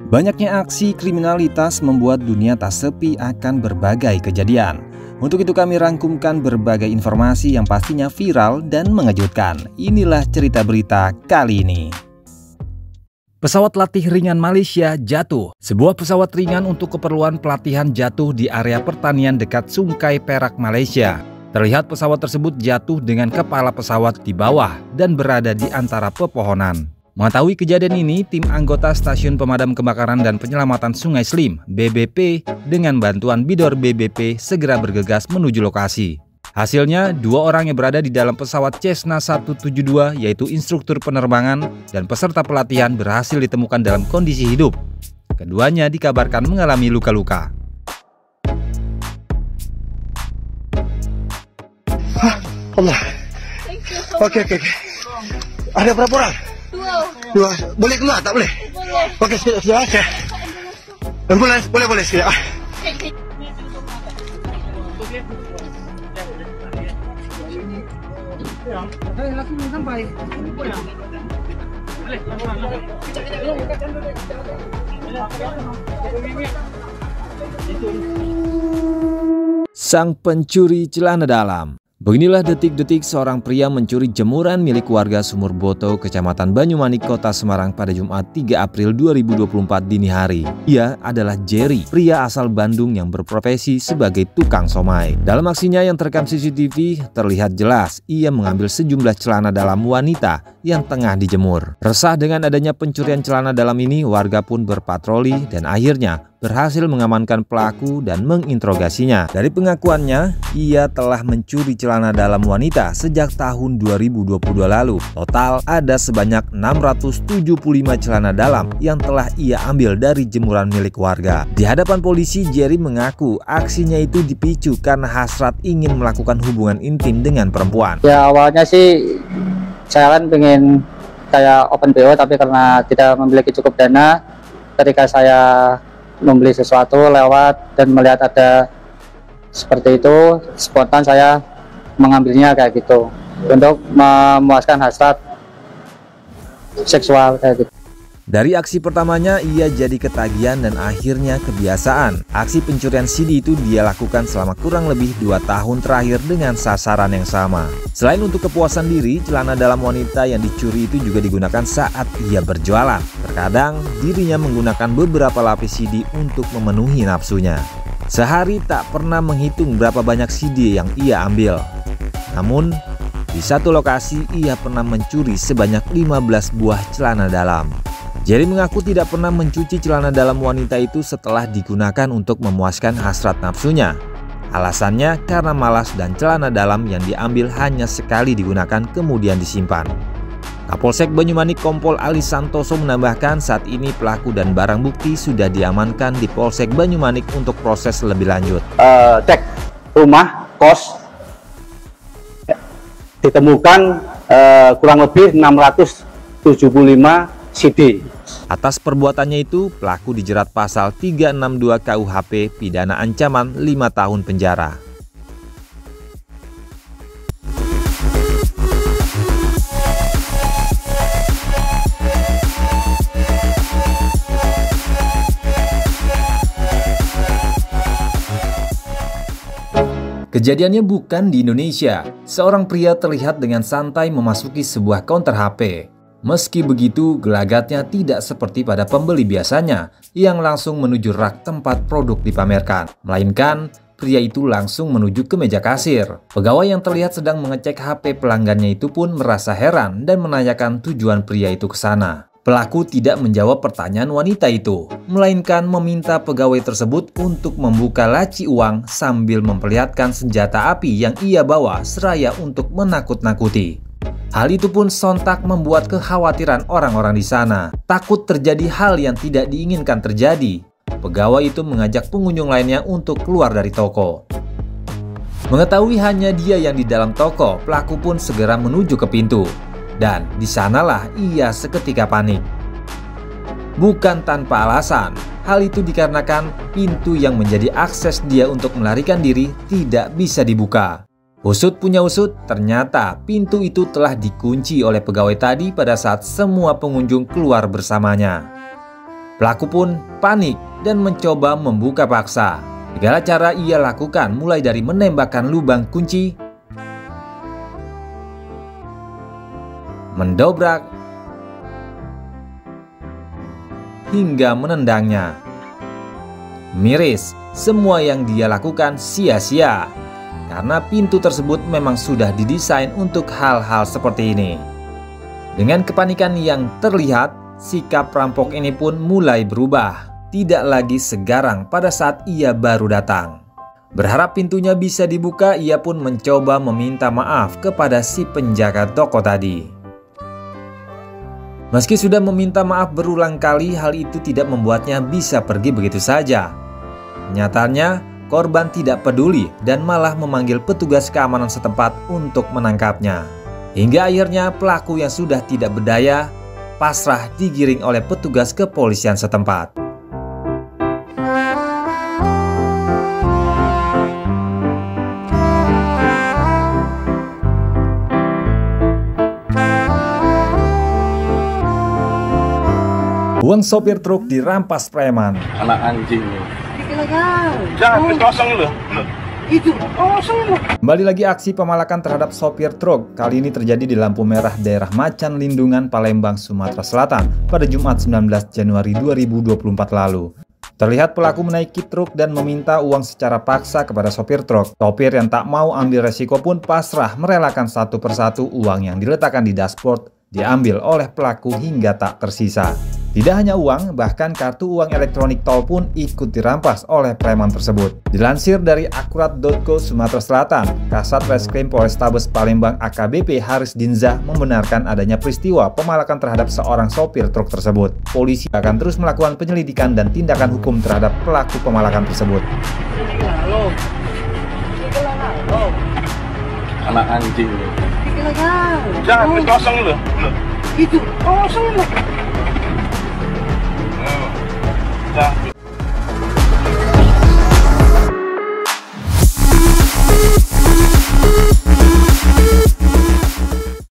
Banyaknya aksi kriminalitas membuat dunia tak sepi akan berbagai kejadian. Untuk itu kami rangkumkan berbagai informasi yang pastinya viral dan mengejutkan. Inilah cerita berita kali ini. Pesawat latih ringan Malaysia jatuh. Sebuah pesawat ringan untuk keperluan pelatihan jatuh di area pertanian dekat Sungai Perak, Malaysia. Terlihat pesawat tersebut jatuh dengan kepala pesawat di bawah dan berada di antara pepohonan. Mengetahui kejadian ini, tim anggota Stasiun Pemadam Kebakaran dan Penyelamatan Sungai Slim (BBP) dengan bantuan Bidor BBP segera bergegas menuju lokasi. Hasilnya, 2 orang yang berada di dalam pesawat Cessna 172 yaitu instruktur penerbangan dan peserta pelatihan berhasil ditemukan dalam kondisi hidup. Keduanya dikabarkan mengalami luka-luka. Allah. Oke. Ada berapa orang? Dua. Boleh keluar? Tak boleh? Boleh. Oke, sudah. Boleh sudah. Sang pencuri celana dalam. Beginilah detik-detik seorang pria mencuri jemuran milik warga Sumur Boto, Kecamatan Banyumanik, Kota Semarang pada Jumat 3 April 2024 dini hari. Ia adalah Jerry, pria asal Bandung yang berprofesi sebagai tukang somai. Dalam aksinya yang terekam CCTV, terlihat jelas ia mengambil sejumlah celana dalam wanita yang tengah dijemur. Resah dengan adanya pencurian celana dalam ini, warga pun berpatroli dan akhirnya berhasil mengamankan pelaku dan menginterogasinya. Dari pengakuannya, ia telah mencuri celana dalam wanita sejak tahun 2022 lalu. Total ada sebanyak 675 celana dalam yang telah ia ambil dari jemuran milik warga. Di hadapan polisi, Jerry mengaku aksinya itu dipicu karena hasrat ingin melakukan hubungan intim dengan perempuan. Ya, awalnya sih saya kan pengen kayak open BO, tapi karena tidak memiliki cukup dana, ketika saya membeli sesuatu lewat dan melihat ada seperti itu, spontan saya mengambilnya kayak gitu untuk memuaskan hasrat seksual kayak gitu. Dari aksi pertamanya, ia jadi ketagihan dan akhirnya kebiasaan. Aksi pencurian CD itu dia lakukan selama kurang lebih 2 tahun terakhir dengan sasaran yang sama. Selain untuk kepuasan diri, celana dalam wanita yang dicuri itu juga digunakan saat ia berjualan. Terkadang, dirinya menggunakan beberapa lapis CD untuk memenuhi nafsunya. Sehari tak pernah menghitung berapa banyak CD yang ia ambil. Namun, di satu lokasi ia pernah mencuri sebanyak 15 buah celana dalam. Jerry mengaku tidak pernah mencuci celana dalam wanita itu setelah digunakan untuk memuaskan hasrat nafsunya. Alasannya karena malas dan celana dalam yang diambil hanya sekali digunakan kemudian disimpan. Kapolsek Banyumanik Kompol Ali Santoso menambahkan saat ini pelaku dan barang bukti sudah diamankan di Polsek Banyumanik untuk proses lebih lanjut. Cek rumah kos, ditemukan kurang lebih 675 CD. Atas perbuatannya itu, pelaku dijerat pasal 362 KUHP pidana ancaman 5 tahun penjara. Kejadiannya bukan di Indonesia. Seorang pria terlihat dengan santai memasuki sebuah counter HP. Meski begitu, gelagatnya tidak seperti pada pembeli biasanya yang langsung menuju rak tempat produk dipamerkan. Melainkan, pria itu langsung menuju ke meja kasir. Pegawai yang terlihat sedang mengecek HP pelanggannya itu pun merasa heran dan menanyakan tujuan pria itu ke sana. Pelaku tidak menjawab pertanyaan wanita itu, melainkan meminta pegawai tersebut untuk membuka laci uang sambil memperlihatkan senjata api yang ia bawa seraya untuk menakut-nakuti. Hal itu pun sontak membuat kekhawatiran orang-orang di sana. Takut terjadi hal yang tidak diinginkan terjadi. Pegawai itu mengajak pengunjung lainnya untuk keluar dari toko. Mengetahui hanya dia yang di dalam toko, pelaku pun segera menuju ke pintu. Dan di sanalah ia seketika panik. Bukan tanpa alasan, hal itu dikarenakan pintu yang menjadi akses dia untuk melarikan diri tidak bisa dibuka. Usut punya usut, ternyata pintu itu telah dikunci oleh pegawai tadi pada saat semua pengunjung keluar bersamanya. Pelaku pun panik dan mencoba membuka paksa. Segala cara ia lakukan, mulai dari menembakkan lubang kunci, mendobrak, hingga menendangnya. Miris, semua yang dia lakukan sia-sia, karena pintu tersebut memang sudah didesain untuk hal-hal seperti ini. Dengan kepanikan yang terlihat, sikap perampok ini pun mulai berubah. Tidak lagi segarang pada saat ia baru datang. Berharap pintunya bisa dibuka, ia pun mencoba meminta maaf kepada si penjaga toko tadi. Meski sudah meminta maaf berulang kali, hal itu tidak membuatnya bisa pergi begitu saja. Nyatanya, korban tidak peduli dan malah memanggil petugas keamanan setempat untuk menangkapnya. Hingga akhirnya pelaku yang sudah tidak berdaya pasrah digiring oleh petugas kepolisian setempat. Uang sopir truk dirampas preman. Anak anjing. Jangan kosong dulu. Itu kosong dulu. Kembali lagi aksi pemalakan terhadap sopir truk. Kali ini terjadi di lampu merah daerah Macan Lindungan, Palembang, Sumatera Selatan pada Jumat 19 Januari 2024 lalu. Terlihat pelaku menaiki truk dan meminta uang secara paksa kepada sopir truk. Sopir yang tak mau ambil resiko pun pasrah merelakan satu persatu uang yang diletakkan di dashboard diambil oleh pelaku hingga tak tersisa. Tidak hanya uang, bahkan kartu uang elektronik tol pun ikut dirampas oleh preman tersebut. Dilansir dari akurat.co Sumatera Selatan, Kasat Reskrim Polrestabes Palembang AKBP Haris Dinzah membenarkan adanya peristiwa pemalakan terhadap seorang sopir truk tersebut. Polisi akan terus melakukan penyelidikan dan tindakan hukum terhadap pelaku pemalakan tersebut. Anak anjing. Jangan kosong dulu. Itu kosong dulu.